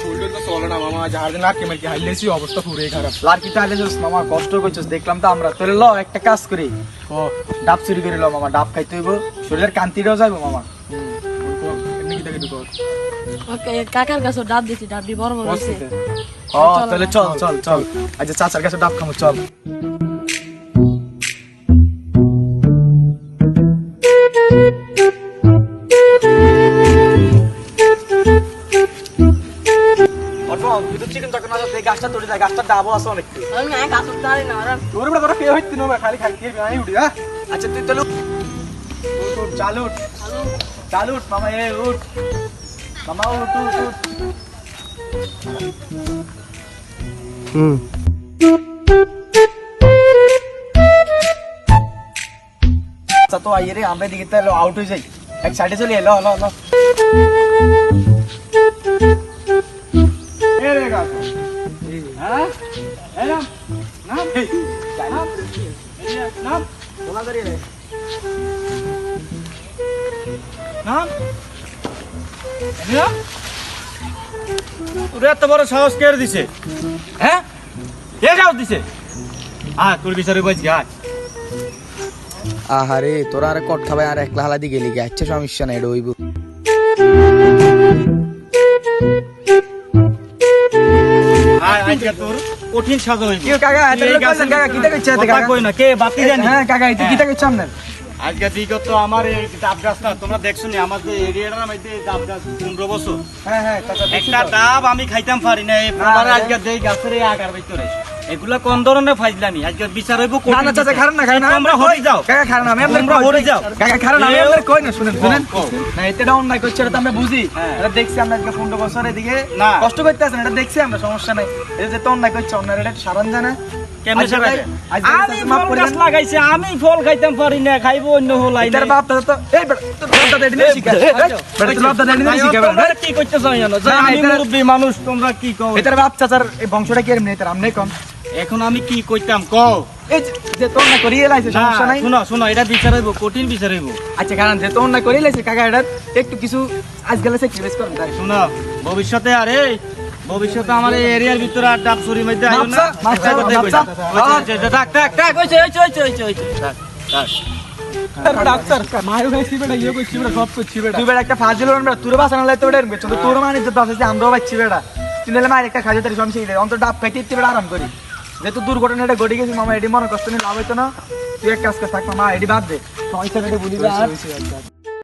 শরীরটা তো চলে না মামা, যার দিন লাকি মার্কি হাইলেছি অবস্থা পুরোই খারাপ। লার্কি তাহলে মামা কষ্ট করছিস দেখলাম তো আমরা, তাহলে ল একটা কাজ করি, ডাব চুরি করে ল মামা, ডাব খাইতে হইব, শরীরের কান্তিটাও যাইব মামা। এমনি কি দেখে তুই কর। কাকার কাছে ডাব দিছি, ডাব দি বড় বড় হইছে। তাহলে চল চল চল, আচ্ছা চাচার কাছে ডাব খামো, চল। চিকেন তখন গাছটা তোড়ে যায়, গাছটা ডাবও আছে অনেক। আমি গাছ উঠতে না আর তোর বড় তোরা কে হইতি না খালি খালি দিয়ে আমি উঠি। হ্যাঁ আচ্ছা তুই তাহলে চালু চালু উঠ মামা, এ উঠ মামা, উঠ উঠ উঠ। আচ্ছা তো আইয়ে রে, আমরা দিকে তাহলে আউট হয়ে যাই, এক সাইডে চলে এলো। ল ল এ রে গাছ। হ্যাঁ এই নাম নাম নাম নাম বলা দাঁড়িয়ে রে নাম তোর এত বড় সাহস কে দিছে? হ্যাঁ কে সাহস দিছে? তোর বিচারে বলছি আহারে তোরা আর কট খাবাই আর একলা হালাদি গেলি গে, আচ্ছা সমস্যা নাই, এটা হইব। তোর কঠিন সাজা হইব। কি কাকা এত কইছেন কাকা, কি দেখছ এত কাকা? কই না কে বাতি জানি। হ্যাঁ কাকা এটা কি দেখছ আপনার? আজকে বিগত আমার এই ডাব গাছ না তোমরা দেখছো নি, আমার যে এরিয়াটার মধ্যে ডাব গাছ 15 বছর হ্যাঁ হ্যাঁ কাকা একটা ডাব আমি খাইতাম পারি না। এই পোলারে আজকে দেই গাছের এই আগার ভিতরে এগুলা কোন ধরনের ফাইজলামি? আজকে বিচার হইব না না চাচা খারাপ না, খারাপ না, তোমরা হরি যাও কাকা খারাপ না, আমি আপনাদের তোমরা হরি যাও। কাকা খারাপ না, আমি আপনাদের কই না, শুনেন শুনেন কও। না, এটা অন্যায় করছে, এটা তো আমরা বুঝি, হ্যাঁ। এটা দেখছি আমরা আজকে 15 বছর এদিকে না। কষ্ট করতে আছেন, এটা দেখছি আমরা, সমস্যা নাই। এটা যে তো অন্যায় করছে, অন্যায় এটা সারান জানা কেমনে আজকে সারাই? আজকে আমি মাফ ফল করে গাছ দেন। লাগাইছি, আমি ফল খাইতাম পারি না, খাইবো অন্য হলাই এটার বাপ দাদা তো এই বেটা তোর বাপ দাদা এটা নিয়ে শিখা, বেটা তোর বাপ দাদা এটা নিয়ে শিখা, তোমরা কি করতেছ জানো? না, আমি এটা- মুরব্বী মানুষ, তোমরা কি কও? এটার বাপ চাচার এই বংশটা কি এমনি, এটার আমনে কম, এখন আমি কি কইতাম কও? এই যে তো অন্যায় করিয়ে লাইছে, না, সমস্যা নাই। শুনো শুনো, এটা বিচার হইব, কঠিন বিচার হইব। আচ্ছা কারণ যে তো অন্যায় করিয়ে লাইছে কাকা, এটা একটু কিছু আজকাল স্যাক্রিফাইস করেন তাই। শুনো ভবিষ্যতে আরে ভবিষ্যতে আমার এই এরিয়ার ভিতরে আর ডাব চুরি মধ্যে আইও না। মাপসা, কথাই মাপসা, কইতাম। থাক থাক থাক হইছে হইছে হইছে হইছে হইছে থাক থাক। ডাক্তার মায়ু খাইছি বেটা, ইয়ে করছি বেটা, সব করছি বেটা, তুই বেটা একটা ফাজিল হন বেটা, তোর বাসা না লাইতে বেটা এরকম তো তোর মানে ইজ্জত আছে, আমরাও পাচ্ছি বেটা, তুই নাহলে মায়ের একটা খাজে তার সমস্যা নেই, অন্তত ডাব খাইতে ইচ্ছে বেটা আরাম করি, যেহেতু দুর্ঘটনাটা ঘটে গেছে মামা, এটি মনে কষ্ট নিয়ে লাভ হইতো না, তুই এক কাজ কর, থাক মামা এটি বাদ দে, সমস্যা বলি